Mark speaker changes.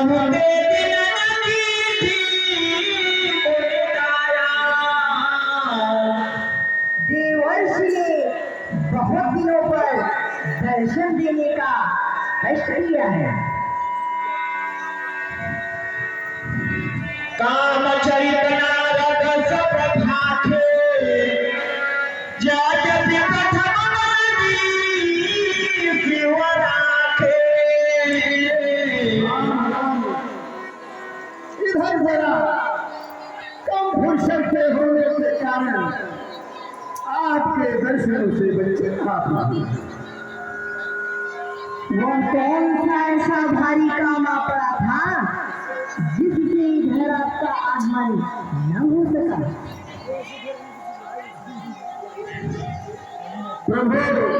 Speaker 1: बहुते दिन की थी मुझाया।
Speaker 2: देवर्षि ने बहुत दिनों पर दर्शन देने का कष्ट किया है।
Speaker 1: काम चरित नारद सब भाखे जगति प्रथम शिव राखे।
Speaker 2: इधर जरा कम फुर्सत के होने के कारण आपके दर्शनों से बच्चे आप वो कौन सा ऐसा भारी काम आ पड़ा था जिससे इधर आपका आगमन न हो सका।
Speaker 3: प्रभु